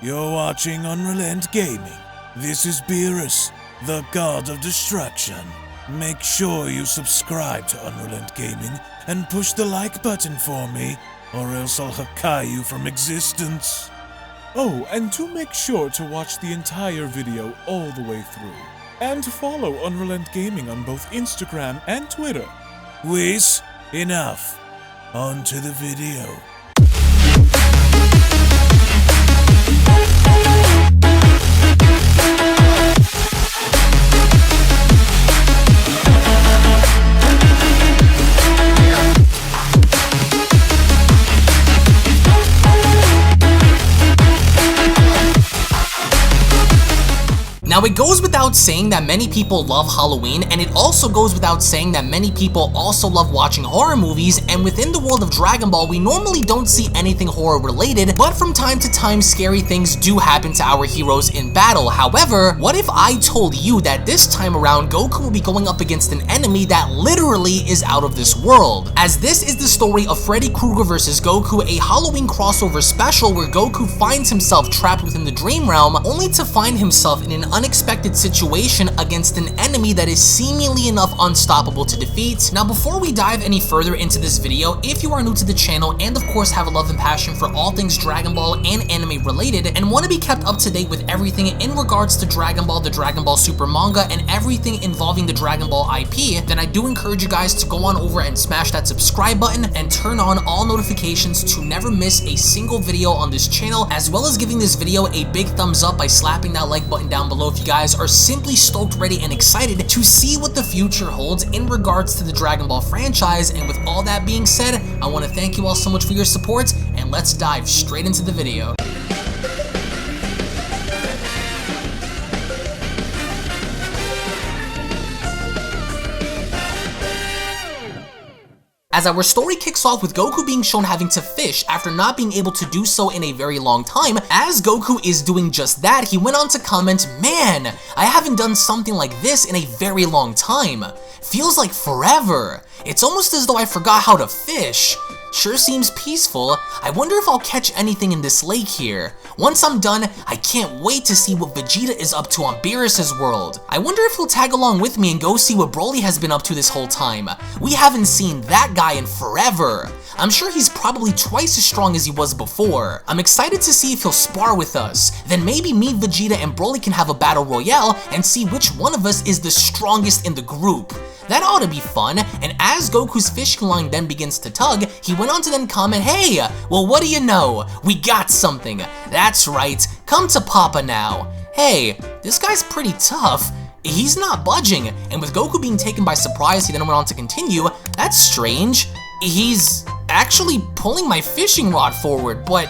You're watching UnrealEntGaming. This is Beerus, the god of destruction. Make sure you subscribe to UnrealEntGaming and push the like button for me, or else I'll Hakai you from existence. Oh, and do make sure to watch the entire video all the way through. And to follow UnrealEntGaming on both Instagram and Twitter. Whiz, enough. On to the video. Now, it goes without saying that many people love Halloween, and it also goes without saying that many people also love watching horror movies, and within the world of Dragon Ball, we normally don't see anything horror related, but from time to time, scary things do happen to our heroes in battle. However, what if I told you that this time around, Goku will be going up against an enemy that literally is out of this world? As this is the story of Freddy Krueger vs. Goku, a Halloween crossover special where Goku finds himself trapped within the dream realm, only to find himself in an unexpected situation against an enemy that is seemingly enough unstoppable to defeat. Now, before we dive any further into this video, if you are new to the channel and of course have a love and passion for all things Dragon Ball and anime related and want to be kept up to date with everything in regards to Dragon Ball, the Dragon Ball Super manga, and everything involving the Dragon Ball IP, then I do encourage you guys to go on over and smash that subscribe button and turn on all notifications to never miss a single video on this channel, as well as giving this video a big thumbs up by slapping that like button down below if you guys are simply stoked, ready, and excited to see what the future holds in regards to the Dragon Ball franchise. And with all that being said, I want to thank you all so much for your support, and let's dive straight into the video. As our story kicks off with Goku being shown having to fish after not being able to do so in a very long time. As Goku is doing just that, he went on to comment, "Man, I haven't done something like this in a very long time. Feels like forever. It's almost as though I forgot how to fish. Sure seems peaceful. I wonder if I'll catch anything in this lake here. Once I'm done, I can't wait to see what Vegeta is up to on Beerus' world. I wonder if he'll tag along with me and go see what Broly has been up to this whole time. We haven't seen that guy in forever. I'm sure he's probably twice as strong as he was before. I'm excited to see if he'll spar with us. Then maybe me, Vegeta, and Broly can have a battle royale and see which one of us is the strongest in the group. That ought to be fun." And as Goku's fishing line then begins to tug, he went on to then comment, "Hey, well, what do you know? We got something. That's right, come to Papa now. Hey, this guy's pretty tough. He's not budging." And with Goku being taken by surprise, he then went on to continue, "That's strange. He's actually pulling my fishing rod forward, but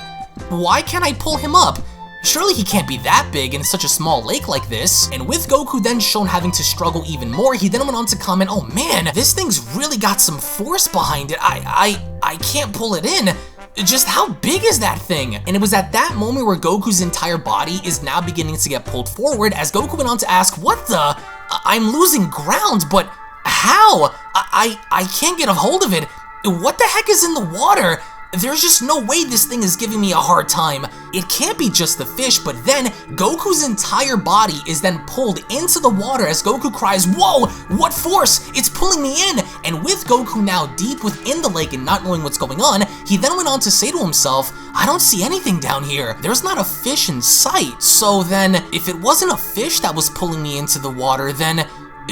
why can't I pull him up? Surely he can't be that big in such a small lake like this." And with Goku then shown having to struggle even more, he then went on to comment, "Oh man, this thing's really got some force behind it. I can't pull it in. Just how big is that thing?" And it was at that moment where Goku's entire body is now beginning to get pulled forward, as Goku went on to ask, "What the? I'm losing ground, but how? I can't get a hold of it. What the heck is in the water? There's just no way this thing is giving me a hard time. It can't be just the fish." But then Goku's entire body is then pulled into the water as Goku cries, "Whoa, what force? It's pulling me in." And with Goku now deep within the lake and not knowing what's going on, he then went on to say to himself, "I don't see anything down here. There's not a fish in sight. So then, if it wasn't a fish that was pulling me into the water, then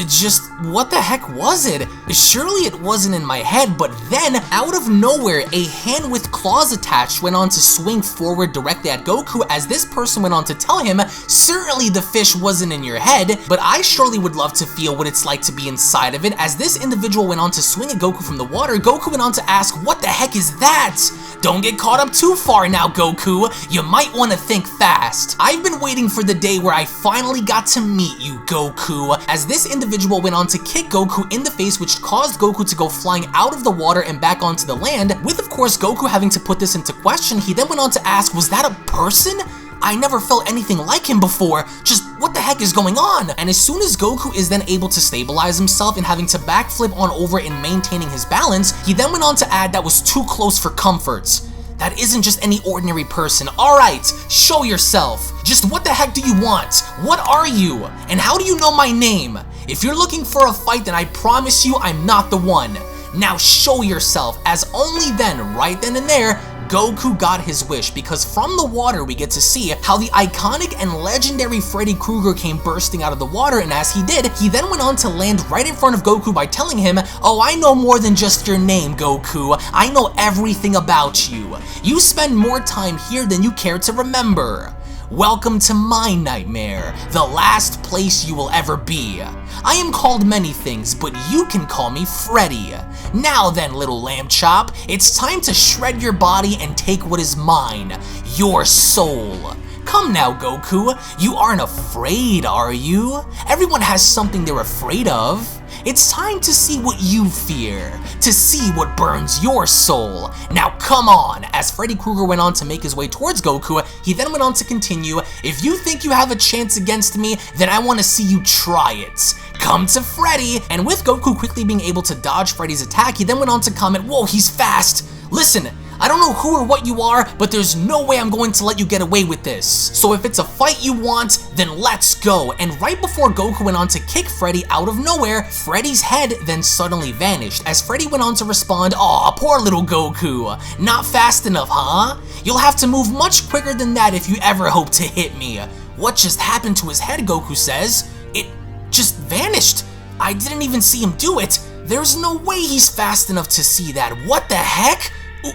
just what the heck was it? Surely it wasn't in my head." But then, out of nowhere, a hand with claws attached went on to swing forward directly at Goku, as this person went on to tell him, "Certainly the fish wasn't in your head, but I surely would love to feel what it's like to be inside of it." As this individual went on to swing at Goku from the water, Goku went on to ask, "What the heck is that? Don't get caught up too far now, Goku. You might want to think fast. I've been waiting for the day where I finally got to meet you, Goku." As this individual went on to kick Goku in the face, which caused Goku to go flying out of the water and back onto the land. With, of course, Goku having to put this into question, he then went on to ask, "Was that a person? I never felt anything like him before. Just what the heck is going on?" And as soon as Goku is then able to stabilize himself and having to backflip on over and maintaining his balance, he then went on to add, "That was too close for comfort." That isn't just any ordinary person. Alright, show yourself. Just what the heck do you want? What are you? And how do you know my name? If you're looking for a fight, then I promise you I'm not the one. Now show yourself, as only then, right then and there, Goku got his wish, because from the water we get to see how the iconic and legendary Freddy Krueger came bursting out of the water, and as he did, he then went on to land right in front of Goku by telling him, "Oh, I know more than just your name, Goku. I know everything about you. You spend more time here than you care to remember. Welcome to my nightmare, the last place you will ever be. I am called many things, but you can call me Freddy. Now then, little lamb chop, it's time to shred your body and take what is mine, your soul. Come now, Goku, you aren't afraid, are you? Everyone has something they're afraid of. It's time to see what you fear, to see what burns your soul. Now come on!" As Freddy Krueger went on to make his way towards Goku, he then went on to continue, "If you think you have a chance against me, then I want to see you try it. Come to Freddy!" And with Goku quickly being able to dodge Freddy's attack, he then went on to comment, "Whoa, he's fast! Listen, I don't know who or what you are, but there's no way I'm going to let you get away with this. So if it's a fight you want, then let's go." And right before Goku went on to kick Freddy out of nowhere, Freddy's head then suddenly vanished, as Freddy went on to respond, "Aw, poor little Goku. Not fast enough, huh? You'll have to move much quicker than that if you ever hope to hit me." "What just happened to his head?" Goku says. "It just vanished. I didn't even see him do it. There's no way he's fast enough to see that. What the heck?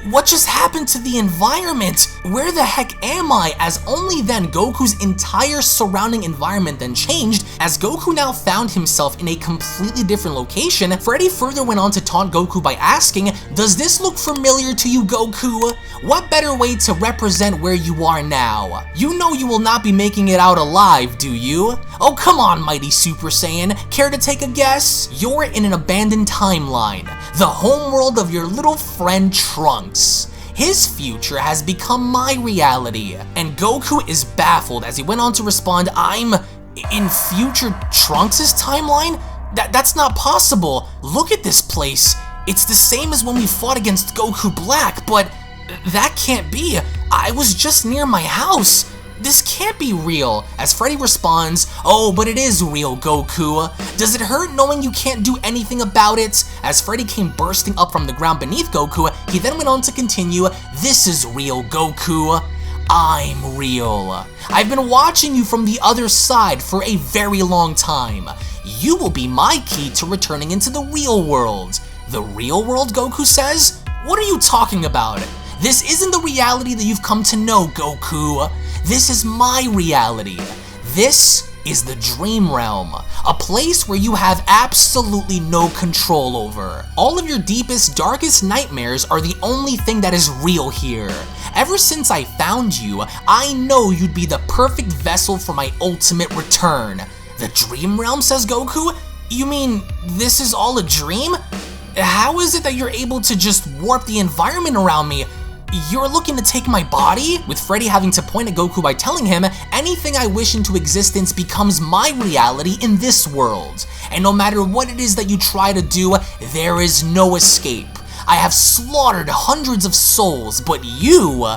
What just happened to the environment? Where the heck am I?" As only then Goku's entire surrounding environment then changed, as Goku now found himself in a completely different location. Freddy further went on to taunt Goku by asking, "Does this look familiar to you, Goku? What better way to represent where you are now? You know you will not be making it out alive, do you? Oh, come on, mighty Super Saiyan. Care to take a guess? You're in an abandoned timeline, the homeworld of your little friend Trunks. His future has become my reality." And Goku is baffled as he went on to respond, "I'm in future Trunks' timeline? That's not possible. Look at this place. It's the same as when we fought against Goku Black, but that can't be. I was just near my house. This can't be real." As Freddy responds, "Oh, but it is real, Goku. Does it hurt knowing you can't do anything about it?" As Freddy came bursting up from the ground beneath Goku, he then went on to continue, "This is real, Goku. I'm real. I've been watching you from the other side for a very long time. You will be my key to returning into the real world." "The real world?" Goku says. "What are you talking about? This isn't the reality that you've come to know, Goku. This is my reality. This is the Dream Realm, a place where you have absolutely no control over. All of your deepest, darkest nightmares are the only thing that is real here. Ever since I found you, I know you'd be the perfect vessel for my ultimate return." "The Dream Realm?" says Goku. "You mean this is all a dream? How is it that you're able to just warp the environment around me? You're looking to take my body?" With Freddy having to point at Goku by telling him, "Anything I wish into existence becomes my reality in this world. And no matter what it is that you try to do, there is no escape. I have slaughtered hundreds of souls, but you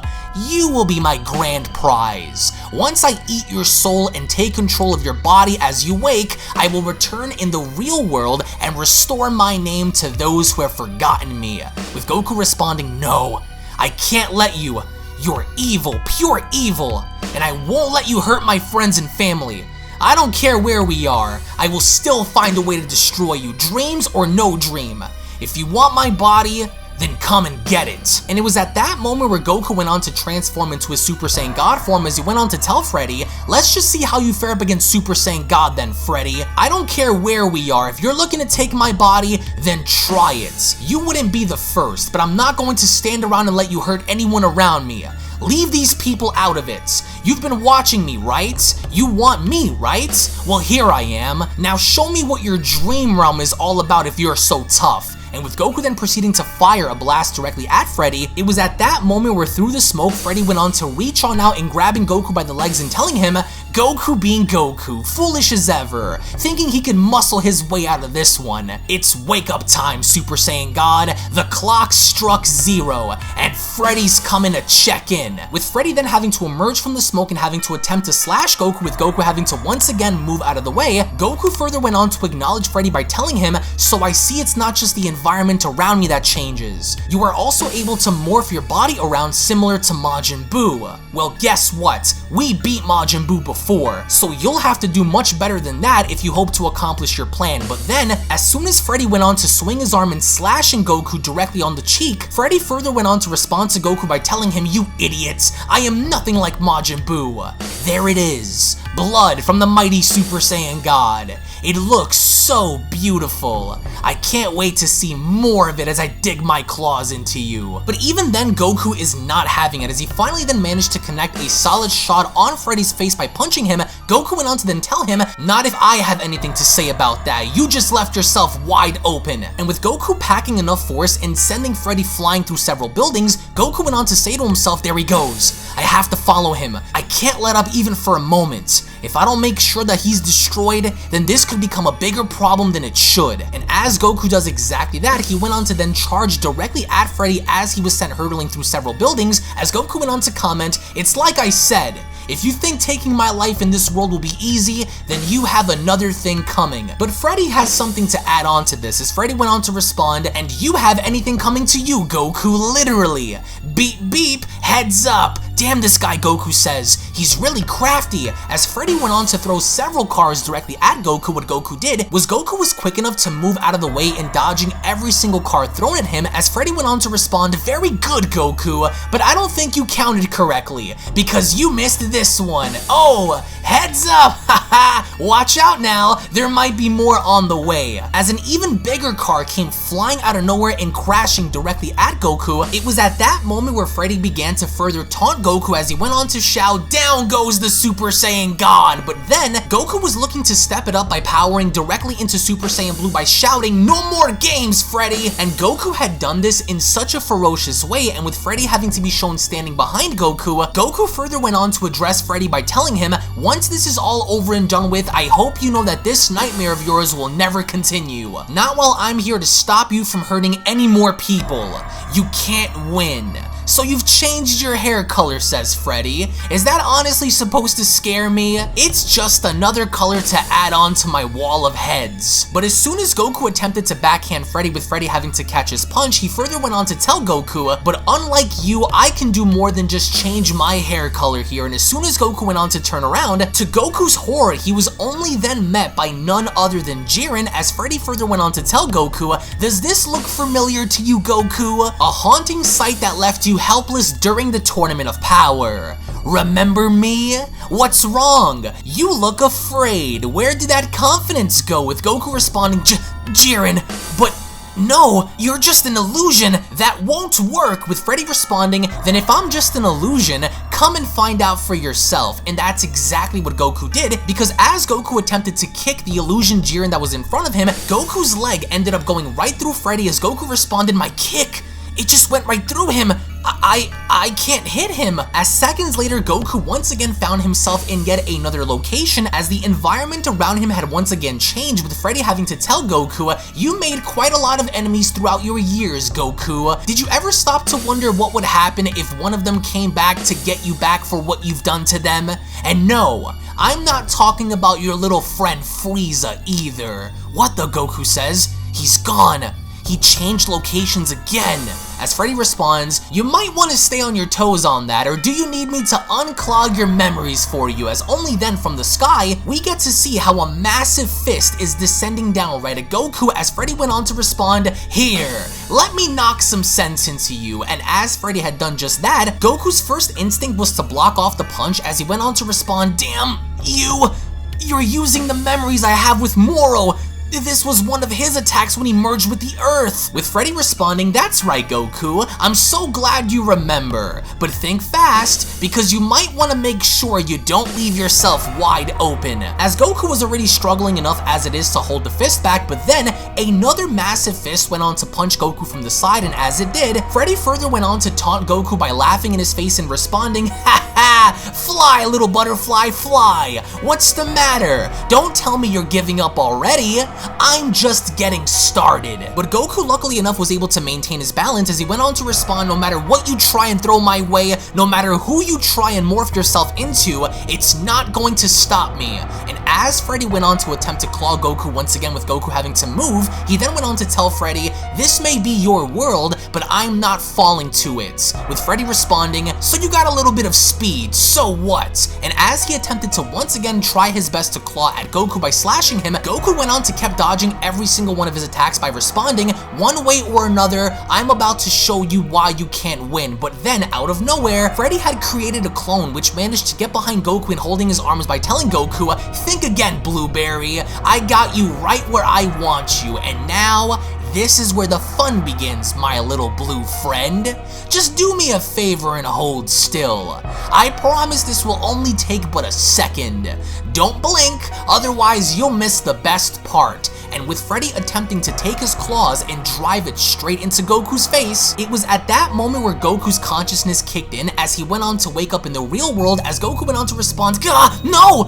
will be my grand prize. Once I eat your soul and take control of your body as you wake, I will return in the real world and restore my name to those who have forgotten me." With Goku responding, "No, I can't let you. You're evil, pure evil, and I won't let you hurt my friends and family. I don't care where we are, I will still find a way to destroy you, dreams or no dream. If you want my body, then come and get it." And it was at that moment where Goku went on to transform into his Super Saiyan God form, as he went on to tell Freddy, "Let's just see how you fare up against Super Saiyan God then, Freddy. I don't care where we are, if you're looking to take my body, then try it. You wouldn't be the first, but I'm not going to stand around and let you hurt anyone around me. Leave these people out of it. You've been watching me, right? You want me, right? Well, here I am. Now show me what your Dream Realm is all about if you're so tough." And with Goku then proceeding to fire a blast directly at Freddy. It was at that moment where through the smoke, Freddy went on to reach on out and grabbing Goku by the legs and telling him, Goku being Goku, foolish as ever, thinking he could muscle his way out of this one. It's wake up time, Super Saiyan God. The clock struck 0, and Freddy's coming to check in. With Freddy then having to emerge from the smoke and having to attempt to slash Goku, with Goku having to once again move out of the way, Goku further went on to acknowledge Freddy by telling him, so I see it's not just the environment around me that changes. You are also able to morph your body around similar to Majin Buu. Well, guess what? We beat Majin Buu before, so you'll have to do much better than that if you hope to accomplish your plan. But then, as soon as Freddy went on to swing his arm and slashing Goku directly on the cheek, Freddy further went on to respond to Goku by telling him, you idiots, I am nothing like Majin Buu. There it is, blood from the mighty Super Saiyan God. It looks so beautiful. I can't wait to see more of it as I dig my claws into you. But even then, Goku is not having it, as he finally then managed to connect a solid shot on Freddy's face by punching him. Goku went on to then tell him, not if I have anything to say about that, you just left yourself wide open. And with Goku packing enough force and sending Freddy flying through several buildings, Goku went on to say to himself, there he goes. I have to follow him. I can't let up even for a moment. If I don't make sure that he's destroyed, then this could become a bigger problem than it should. And as Goku does exactly that, he went on to then charge directly at Freddy as he was sent hurtling through several buildings, as Goku went on to comment, it's like I said, if you think taking my life in this world will be easy, then you have another thing coming. But Freddy has something to add on to this, as Freddy went on to respond, and you have anything coming to you, Goku, literally. Beep beep, heads up. Damn, this guy, Goku says. He's really crafty. As Freddy went on to throw several cars directly at Goku, what Goku did was Goku was quick enough to move out of the way and dodging every single car thrown at him, as Freddy went on to respond, very good, Goku, but I don't think you counted correctly, because you missed this one. Oh, heads up, haha, watch out now, there might be more on the way. As an even bigger car came flying out of nowhere and crashing directly at Goku, it was at that moment where Freddy began to further taunt Goku as he went on to shout, down goes the Super Saiyan God. But then, Goku was looking to step it up by powering directly into Super Saiyan Blue by shouting, no more games, Freddy! And Goku had done this in such a ferocious way, and with Freddy having to be shown standing behind Goku, Goku further went on to address Freddy by telling him, once this is all over and done with, I hope you know that this nightmare of yours will never continue. Not while I'm here to stop you from hurting any more people. You can't win. So you've changed your hair color, says Freddy. Is that honestly supposed to scare me? It's just another color to add on to my wall of heads. But as soon as Goku attempted to backhand Freddy, with Freddy having to catch his punch, he further went on to tell Goku, but unlike you, I can do more than just change my hair color here. And as soon as Goku went on to turn around, to Goku's horror, he was only then met by none other than Jiren, as Freddy further went on to tell Goku, does this look familiar to you, Goku? A haunting sight that left you helpless during the Tournament of Power. Remember me? What's wrong? You look afraid. Where did that confidence go? With Goku responding, Jiren, but no, you're just an illusion. That won't work. With Freddy responding, then if I'm just an illusion, come and find out for yourself. And that's exactly what Goku did, because as Goku attempted to kick the illusion Jiren that was in front of him, Goku's leg ended up going right through Freddy, as Goku responded, my kick, it just went right through him. I can't hit him. As seconds later, Goku once again found himself in yet another location, as the environment around him had once again changed, with Freddy having to tell Goku, you made quite a lot of enemies throughout your years, Goku. Did you ever stop to wonder what would happen if one of them came back to get you back for what you've done to them? And no, I'm not talking about your little friend Frieza either. What the? Goku says. He's gone. He changed locations again. As Freddy responds, you might want to stay on your toes on that, or do you need me to unclog your memories for you? As only then from the sky, we get to see how a massive fist is descending down right at Goku, as Freddy went on to respond, here, let me knock some sense into you. And as Freddy had done just that, Goku's first instinct was to block off the punch, as he went on to respond, damn, you're using the memories I have with Moro. This was one of his attacks when he merged with the Earth. With Freddy responding, "That's right, Goku. I'm so glad you remember. But think fast, because you might want to make sure you don't leave yourself wide open." As Goku was already struggling enough as it is to hold the fist back, but then another massive fist went on to punch Goku from the side, and as it did, Freddy further went on to taunt Goku by laughing in his face and responding, "Ha ha! Fly, little butterfly, fly! What's the matter? Don't tell me you're giving up already. I'm just getting started." But Goku, luckily enough, was able to maintain his balance as he went on to respond, "No matter what you try and throw my way, no matter who you try and morph yourself into, it's not going to stop me." And as Freddy went on to attempt to claw Goku once again with Goku having to move, he then went on to tell Freddy, "This may be your world, but I'm not falling to it." With Freddy responding, "So you got a little bit of speed, so what?" And as he attempted to once again try his best to claw at Goku by slashing him, Goku went on to keep dodging every single one of his attacks by responding, "One way or another, I'm about to show you why you can't win." But then, out of nowhere, Freddy had created a clone which managed to get behind Goku and holding his arms by telling Goku, "Think again, Blueberry. I got you right where I want you, and now this is where the fun begins, my little blue friend. Just do me a favor and hold still. I promise this will only take but a second. Don't blink, otherwise you'll miss the best part." And with Freddy attempting to take his claws and drive it straight into Goku's face, it was at that moment where Goku's consciousness kicked in as he went on to wake up in the real world as Goku went on to respond, "Gah, no!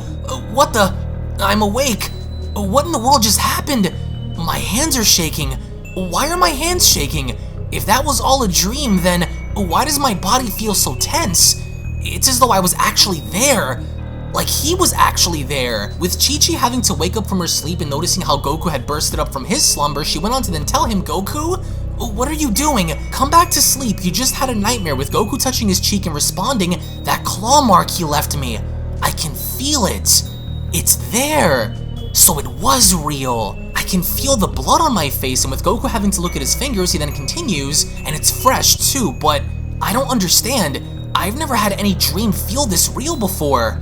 What the? I'm awake. What in the world just happened? My hands are shaking. Why are my hands shaking? If that was all a dream, then why does my body feel so tense? It's as though I was actually there. Like he was actually there." With Chi-Chi having to wake up from her sleep and noticing how Goku had bursted up from his slumber, she went on to then tell him, "Goku, what are you doing? Come back to sleep. You just had a nightmare." With Goku touching his cheek and responding, "That claw mark he left me. I can feel it. It's there. So it was real. I can feel the blood on my face." And with Goku having to look at his fingers, he then continues, "And it's fresh too, but I don't understand. I've never had any dream feel this real before.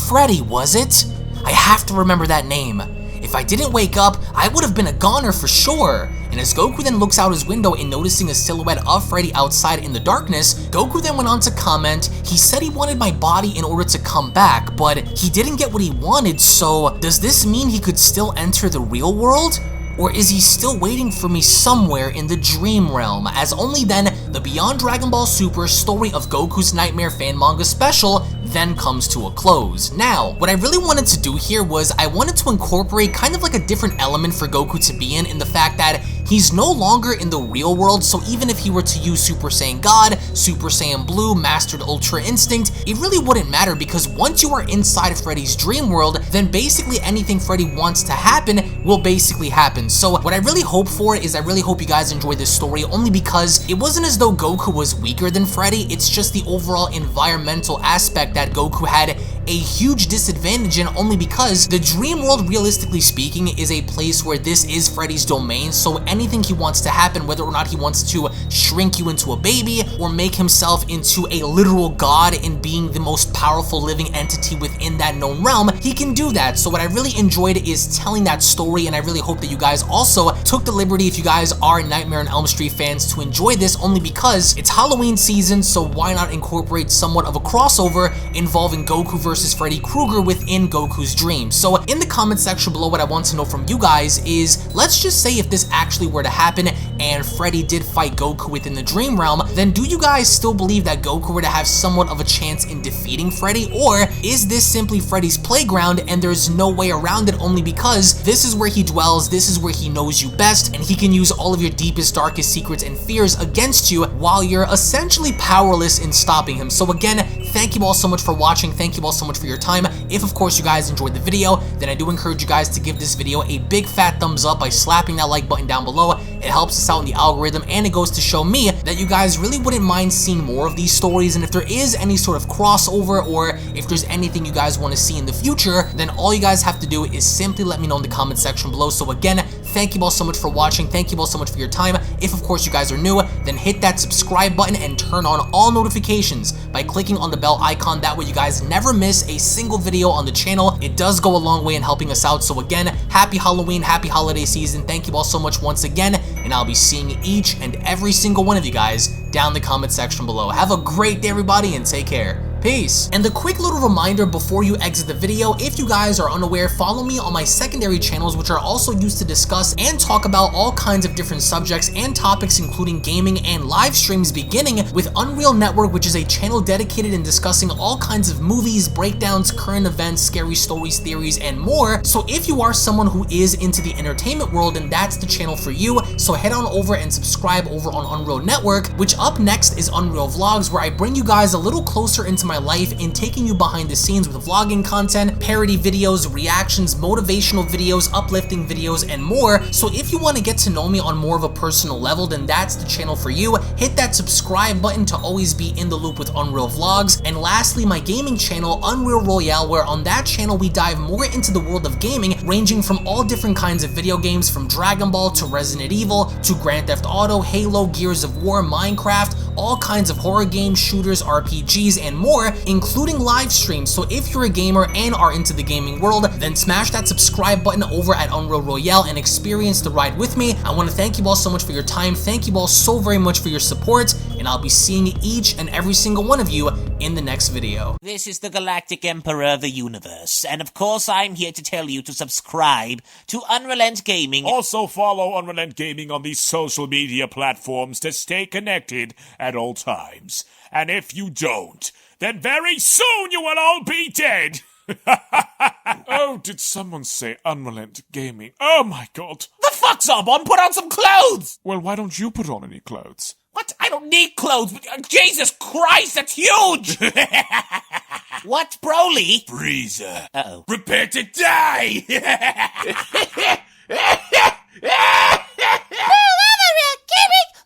Freddy, was it? I have to remember that name. If I didn't wake up, I would have been a goner for sure." And as Goku then looks out his window and noticing a silhouette of Freddy outside in the darkness, Goku then went on to comment, "He said he wanted my body in order to come back, but he didn't get what he wanted, so does this mean he could still enter the real world? Or is he still waiting for me somewhere in the dream realm?" As only then, the Beyond Dragon Ball Super Story of Goku's Nightmare fan manga special then comes to a close. Now, what I really wanted to do here was I wanted to incorporate kind of like a different element for Goku to be in the fact that he's no longer in the real world, so even if he were to use Super Saiyan God, Super Saiyan Blue, Mastered Ultra Instinct, it really wouldn't matter because once you are inside Freddy's dream world, then basically anything Freddy wants to happen will basically happen. So what I really hope for is I really hope you guys enjoyed this story only because it wasn't as though Goku was weaker than Freddy, it's just the overall environmental aspect that Goku had a huge disadvantage in only because the dream world, realistically speaking, is a place where this is Freddy's domain, so anything he wants to happen, whether or not he wants to shrink you into a baby or make himself into a literal god in being the most powerful living entity within that known realm, he can do that. So what I really enjoyed is telling that story, and I really hope that you guys also took the liberty, if you guys are Nightmare on Elm Street fans, to enjoy this only because it's Halloween season, so why not incorporate somewhat of a crossover involving Goku versus Freddy Krueger within Goku's dream. So in the comment section below, what I want to know from you guys is, let's just say if this actually were to happen and Freddy did fight Goku within the dream realm, then do you guys still believe that Goku were to have somewhat of a chance in defeating Freddy, or is this simply Freddy's playground and there's no way around it only because this is where he dwells, this is where he knows you best, and he can use all of your deepest, darkest secrets and fears against you while you're essentially powerless in stopping him? So again, thank you all so much for watching, thank you all so much for your time. If of course you guys enjoyed the video, then I do encourage you guys to give this video a big fat thumbs up by slapping that like button down below. It helps us out in the algorithm and it goes to show me that you guys really wouldn't mind seeing more of these stories, and if there is any sort of crossover or if there's anything you guys want to see in the future, then all you guys have to do is simply let me know in the comment section below. So again, thank you all so much for watching, thank you all so much for your time. If of course you guys are new, then hit that subscribe button and turn on all notifications by clicking on the bell icon. That way you guys never miss a single video on the channel. It does go a long way in helping us out. So again, happy Halloween, happy holiday season. Thank you all so much once again, and I'll be seeing each and every single one of you guys down in the comment section below. Have a great day, everybody, and take care. Peace. And a quick little reminder before you exit the video, if you guys are unaware, follow me on my secondary channels, which are also used to discuss and talk about all kinds of different subjects and topics, including gaming and live streams, beginning with Unreal Network, which is a channel dedicated in discussing all kinds of movies, breakdowns, current events, scary stories, theories, and more. So if you are someone who is into the entertainment world, then that's the channel for you. So head on over and subscribe over on Unreal Network, which up next is Unreal Vlogs, where I bring you guys a little closer into my life in taking you behind the scenes with vlogging content, parody videos, reactions, motivational videos, uplifting videos, and more. So if you want to get to know me on more of a personal level, then that's the channel for you. Hit that subscribe button to always be in the loop with Unreal Vlogs. And lastly, my gaming channel, Unreal Royale, where on that channel we dive more into the world of gaming, ranging from all different kinds of video games, from Dragon Ball to Resident Evil to Grand Theft Auto, Halo, Gears of War, Minecraft, all kinds of horror games, shooters, RPGs, and more, including live streams. So if you're a gamer and are into the gaming world, then smash that subscribe button over at Unreal Royale and experience the ride with me. I want to thank you all so much for your time. Thank you all so very much for your support, and I'll be seeing each and every single one of you in the next video. This is the Galactic Emperor of the Universe, and of course I'm here to tell you to subscribe to UnrealEntGaming. Also follow UnrealEntGaming on these social media platforms to stay connected at all times. And if you don't, then very soon you will all be dead! Oh, did someone say UnrealEntGaming? Oh my god. The fuck's up? Put on some clothes! Well, why don't you put on any clothes? What? I don't need clothes. Jesus Christ, that's huge! What, Broly? Freezer. Uh-oh. Prepare to die!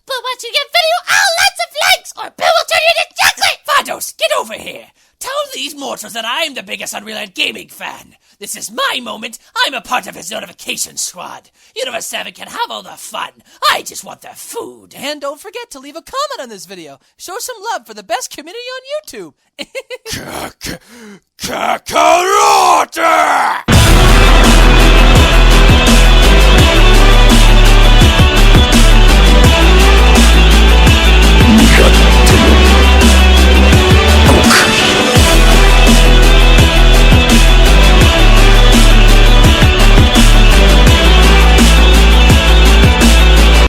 But once you get video, lots of likes, or Bill will turn you into chocolate! Vados, get over here! Tell these mortals that I'm the biggest UnrealEntGaming fan. This is my moment. I'm a part of his notification squad. Universe 7 can have all the fun. I just want the food. And don't forget to leave a comment on this video. Show some love for the best community on YouTube. Kakarot!